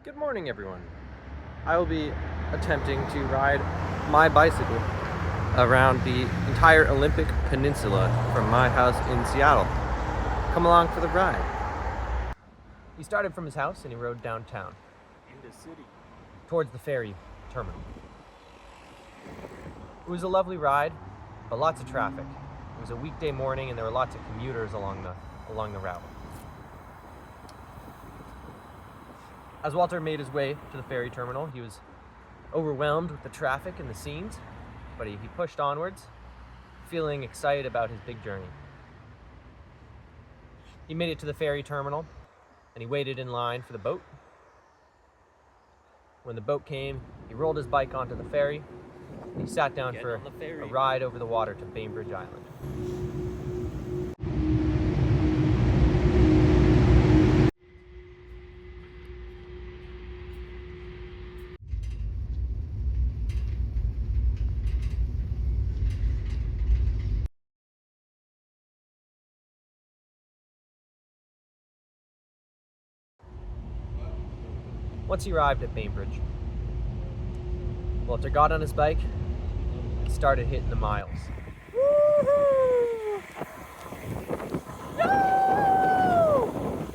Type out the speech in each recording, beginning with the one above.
Good morning, everyone. I will be attempting to ride my bicycle around the entire Olympic Peninsula from my house in Seattle. Come along for the ride. He started from his house and he rode downtown into city towards the ferry terminal. It was a lovely ride, but lots of traffic. It was a weekday morning and there were lots of commuters along the route. As Walter made his way to the ferry terminal, he was overwhelmed with the traffic and the scenes, but he pushed onwards, feeling excited about his big journey. He made it to the ferry terminal, and he waited in line for the boat. When the boat came, he rolled his bike onto the ferry, and he sat down for a ride over the water to Bainbridge Island. Once he arrived at Bainbridge, Walter got on his bike and started hitting the miles. Woo-hoo! No!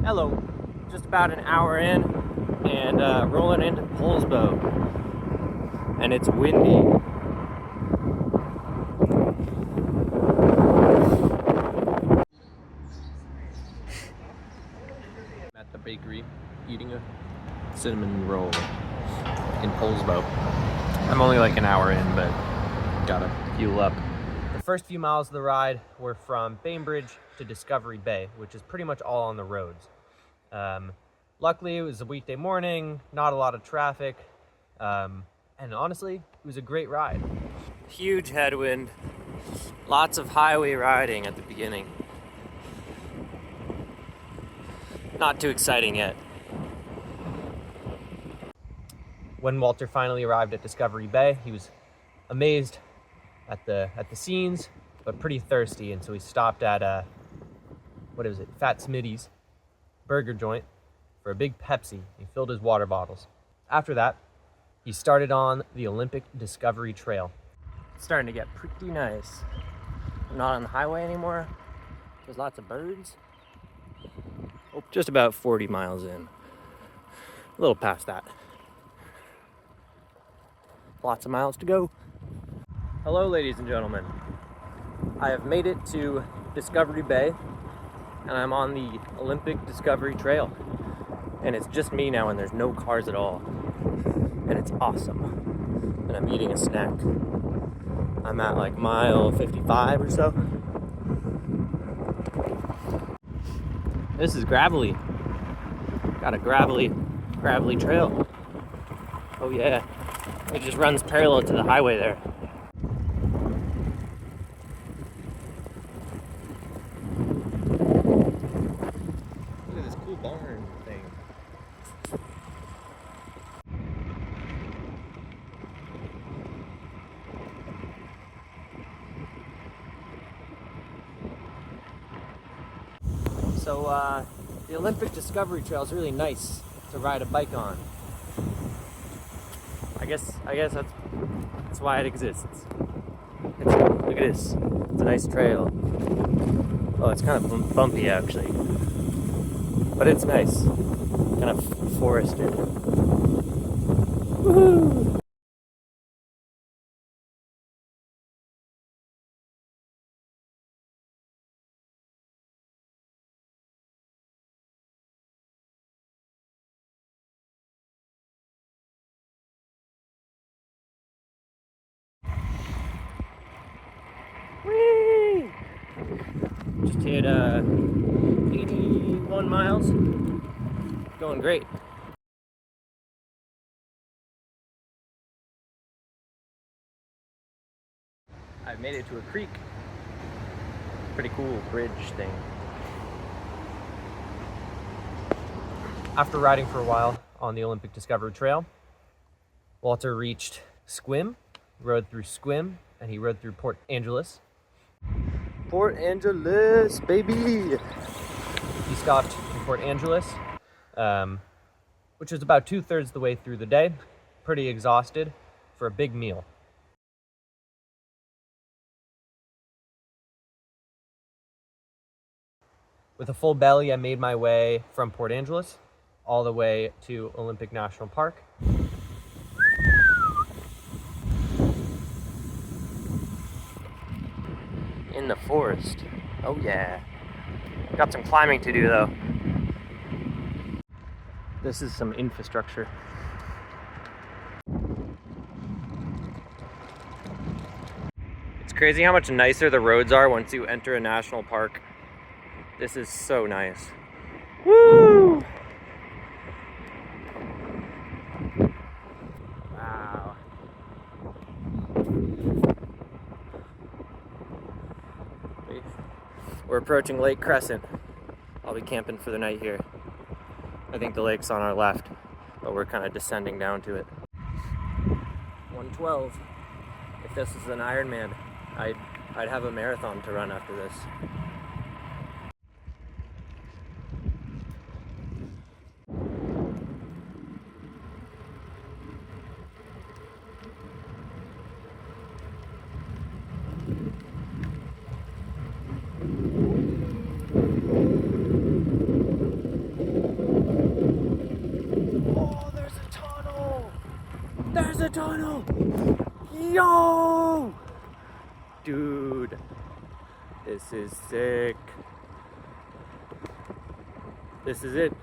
Hello, just about an hour in and rolling into Poulsbo, and it's windy. At the bakery, eating a cinnamon roll in Poulsbo. I'm only like an hour in, but gotta fuel up. The first few miles of the ride were from Bainbridge to Discovery Bay, which is pretty much all on the roads. Luckily, it was a weekday morning, not a lot of traffic, and honestly, it was a great ride. Huge headwind, lots of highway riding at the beginning. Not too exciting yet. When Walter finally arrived at Discovery Bay, he was amazed at the scenes, but pretty thirsty, and so he stopped at Fat Smitty's burger joint for a big Pepsi. He filled his water bottles. After that, he started on the Olympic Discovery Trail. It's starting to get pretty nice. I'm not on the highway anymore. There's lots of birds. Just about 40 miles in. A little past that. Lots of miles to go. Hello, ladies and gentlemen. I have made it to Discovery Bay, and I'm on the Olympic Discovery Trail. And it's just me now, and there's no cars at all. And it's awesome. And I'm eating a snack. I'm at like mile 55 or so. This is gravelly. Got a gravelly trail. Oh yeah. It just runs parallel to the highway there. Look at this cool barn thing. So, the Olympic Discovery Trail is really nice to ride a bike on. I guess that's why it exists. Look at this. It's a nice trail. Oh, it's kind of bumpy actually, but it's nice. Kind of forested. Woohoo! Whee! Just hit 81 miles. Going great. I've made it to a creek. Pretty cool bridge thing. After riding for a while on the Olympic Discovery Trail, Walter reached Sequim, rode through Sequim, and he rode through Port Angeles. Port Angeles, baby! He stopped Port Angeles, which was about 2/3 the way through the day. Pretty exhausted for a big meal. With a full belly, I made my way from Port Angeles all the way to Olympic National Park. In the forest. Oh yeah. Got some climbing to do though. This is some infrastructure. It's crazy how much nicer the roads are once you enter a national park. This is so nice. Woo! Wow. We're approaching Lake Crescent. I'll be camping for the night here. I think the lake's on our left, but we're kind of descending down to it. 112. If this is an Ironman, I'd have a marathon to run after this. There's a tunnel! Yo! Dude, this is sick. This is it.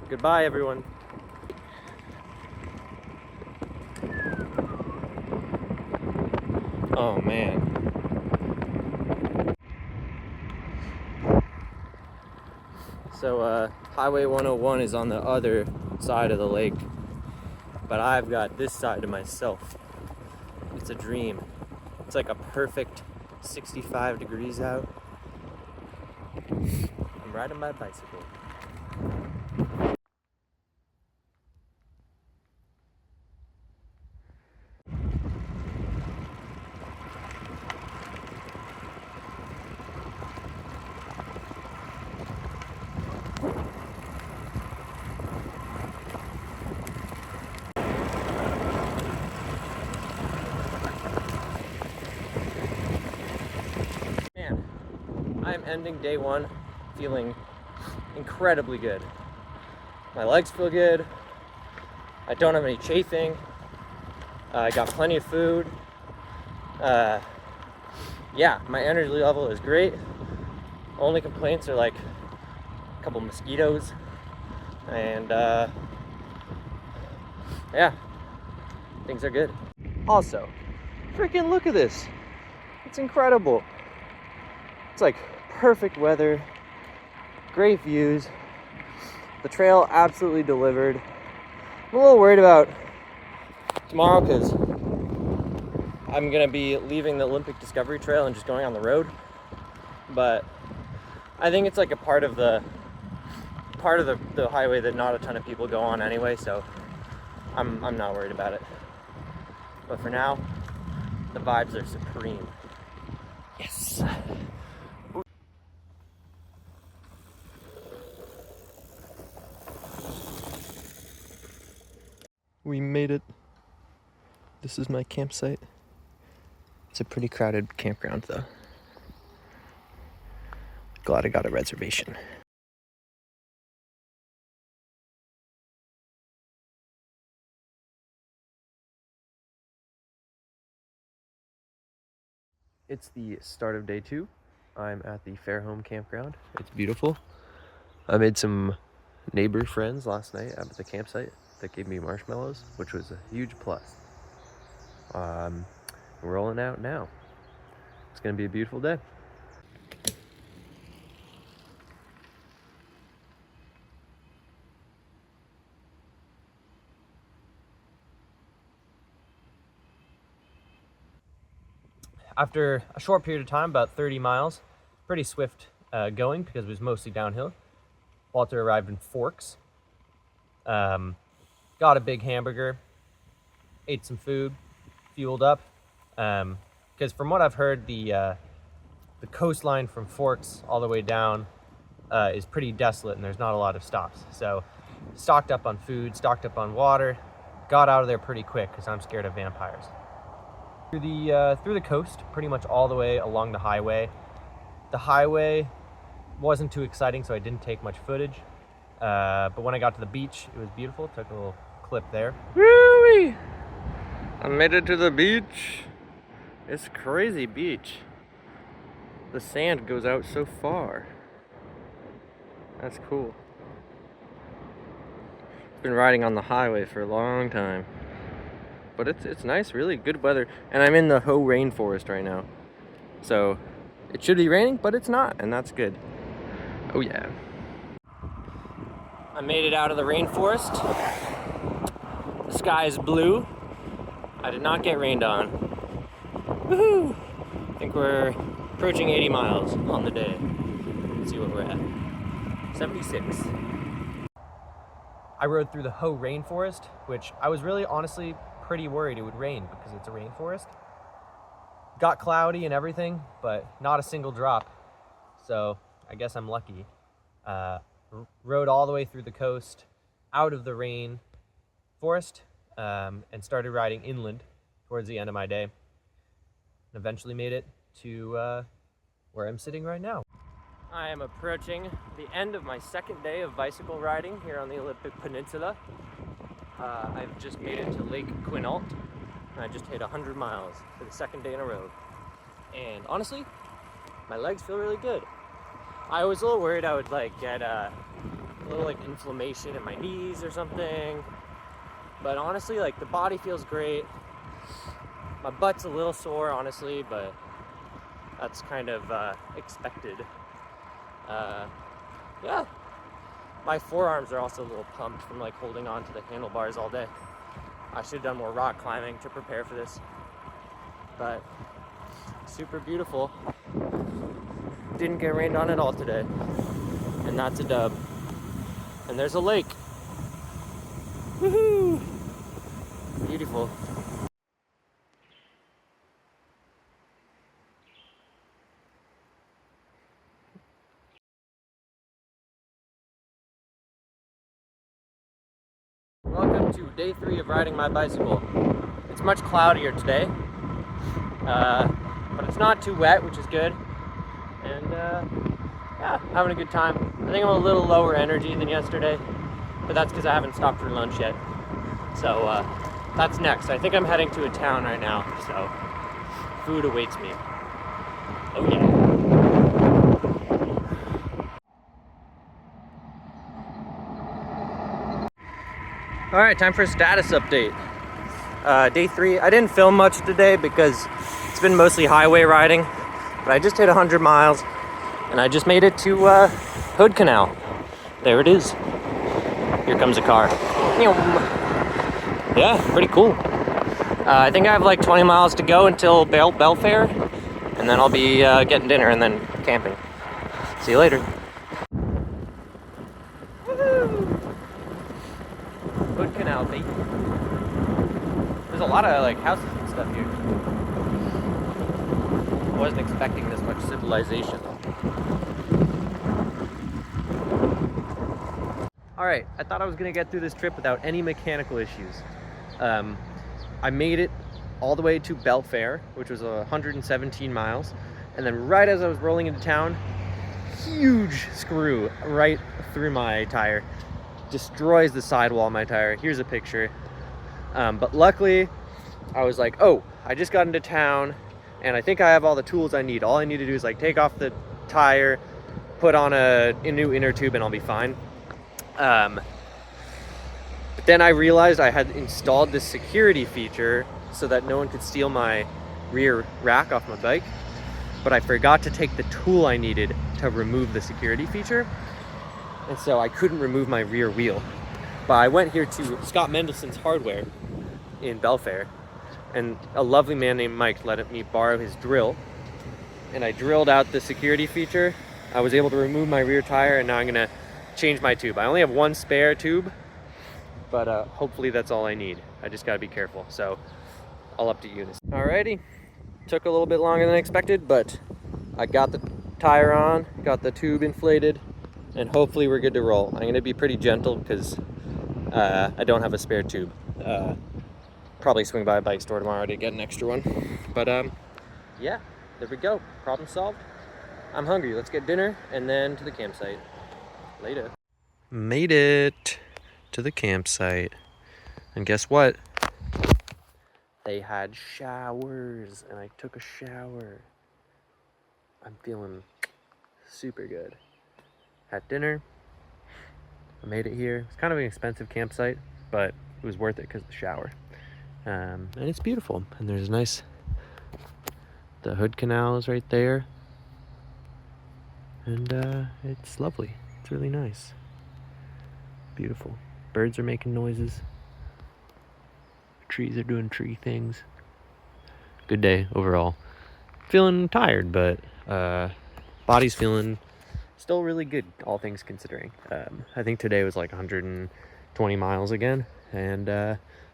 Goodbye, everyone. Oh, man. So, Highway 101 is on the other side of the lake. But I've got this side to myself. It's a dream. It's like a perfect 65 degrees out. I'm riding my bicycle. I'm ending day one feeling incredibly good. My legs feel good. I don't have any chafing. I got plenty of food. Yeah, my energy level is great. Only complaints are like a couple mosquitoes. And yeah, things are good. Also, freaking look at this. It's incredible. It's like perfect weather, great views. The trail absolutely delivered. I'm a little worried about tomorrow because I'm gonna be leaving the Olympic Discovery Trail and just going on the road. But I think it's like a part of the highway that not a ton of people go on anyway, so I'm not worried about it. But for now, the vibes are supreme. Yes. We made it. This is my campsite. It's a pretty crowded campground though. Glad I got a reservation. It's the start of day 2. I'm at the Fairhome campground. It's beautiful. I made some neighbor friends last night at the campsite that gave me marshmallows, which was a huge plus. We're rolling out now. It's gonna be a beautiful day. After a short period of time, about 30 miles, pretty swift going because it was mostly downhill, Walter arrived in Forks. Got a big hamburger, ate some food, fueled up. Because from what I've heard, the coastline from Forks all the way down is pretty desolate and there's not a lot of stops. So stocked up on food, stocked up on water, got out of there pretty quick because I'm scared of vampires. Through the coast, pretty much all the way along the highway. The highway wasn't too exciting, so I didn't take much footage. But when I got to the beach, it was beautiful. Took a little clip there. Woo-wee! I made it to the beach. It's a crazy beach. The sand goes out so far. That's cool. Been riding on the highway for a long time. But it's nice, really good weather. And I'm in the Ho Rainforest right now. So it should be raining, but it's not, and that's good. Oh yeah. I made it out of the rainforest. The sky is blue. I did not get rained on. Woohoo! I think we're approaching 80 miles on the day. Let's see what we're at. 76. I rode through the Ho Rainforest, which I was really honestly pretty worried it would rain because it's a rainforest. Got cloudy and everything, but not a single drop. So I guess I'm lucky. Rode all the way through the coast, out of the rain forest, and started riding inland towards the end of my day. And eventually made it to where I'm sitting right now. I am approaching the end of my second day of bicycle riding here on the Olympic Peninsula. I've just made it to Lake Quinault, and I just hit 100 miles for the second day in a row. And honestly, my legs feel really good. I was a little worried I would get a little inflammation in my knees or something, but honestly, the body feels great. My butt's a little sore, honestly, but that's kind of expected. Yeah, my forearms are also a little pumped from holding on to the handlebars all day. I should have done more rock climbing to prepare for this, but super beautiful. Didn't get rained on at all today, and that's a dub. And there's a lake. Woohoo! Beautiful. Welcome to day 3 of riding my bicycle. It's much cloudier today, but it's not too wet, which is good. And yeah, having a good time. I think I'm a little lower energy than yesterday, but that's because I haven't stopped for lunch yet. So that's next. I think I'm heading to a town right now, so food awaits me. Oh yeah. All right, time for a status update. Day 3, I didn't film much today because it's been mostly highway riding, but I just hit 100 miles and I just made it to Hood Canal. There it is. Here comes a car. Yeah, pretty cool. I think I have 20 miles to go until Belfair, and then I'll be getting dinner and then camping. See you later. Hood Canal, baby. There's a lot of houses and stuff here. Wasn't expecting this much civilization. Alright, I thought I was gonna get through this trip without any mechanical issues. I made it all the way to Belfair, which was 117 miles, and then right as I was rolling into town, huge screw right through my tire. Destroys the sidewall of my tire. Here's a picture. But luckily, I was like, oh, I just got into town, and I think I have all the tools I need. All I need to do is take off the tire, put on a new inner tube, and I'll be fine. But then I realized I had installed this security feature so that no one could steal my rear rack off my bike, but I forgot to take the tool I needed to remove the security feature, and so I couldn't remove my rear wheel. But I went here to Scott Mendelson's Hardware in Belfair, and a lovely man named Mike let me borrow his drill, and I drilled out the security feature. I was able to remove my rear tire, and now I'm gonna change my tube. I only have one spare tube, but hopefully that's all I need. I just gotta be careful, so I'll update you. Alrighty, took a little bit longer than expected, but I got the tire on, got the tube inflated, and hopefully we're good to roll. I'm gonna be pretty gentle because I don't have a spare tube. Probably swing by a bike store tomorrow to get an extra one. But yeah, there we go. Problem solved. I'm hungry. Let's get dinner and then to the campsite. Later. Made it to the campsite. And guess what? They had showers and I took a shower. I'm feeling super good. Had dinner. I made it here. It's kind of an expensive campsite, but it was worth it because of the shower. And it's beautiful. And there's the Hood Canal is right there. And it's lovely. It's really nice. Beautiful. Birds are making noises. Trees are doing tree things. Good day overall. Feeling tired, but body's feeling still really good, all things considering. I think today was like 120 miles again. And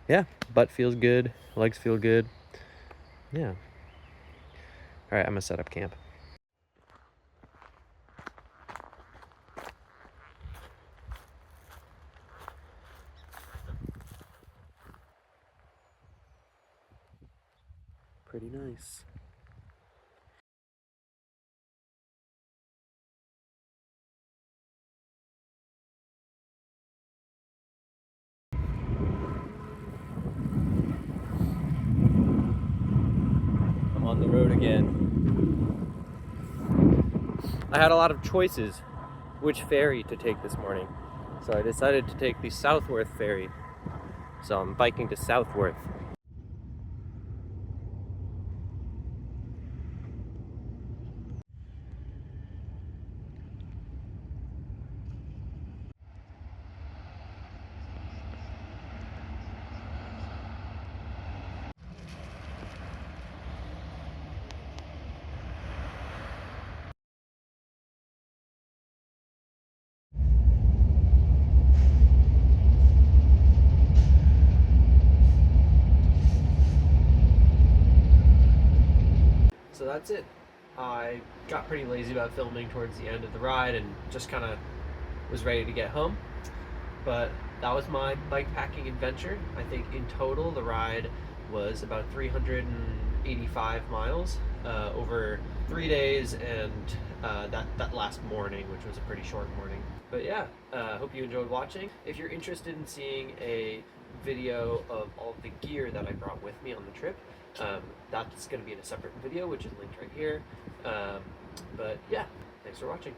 yeah, butt feels good. Legs feel good. Yeah. All right, I'm gonna set up camp. Pretty nice. I'm on the road again. I had a lot of choices which ferry to take this morning. So I decided to take the Southworth ferry. So I'm biking to Southworth. So that's it. I got pretty lazy about filming towards the end of the ride and just kind of was ready to get home. But that was my bikepacking adventure. I think in total the ride was about 385 miles over 3 days and that last morning, which was a pretty short morning. But yeah, hope you enjoyed watching. If you're interested in seeing a video of all the gear that I brought with me on the trip, that's going to be in a separate video, which is linked right here. But yeah, thanks for watching.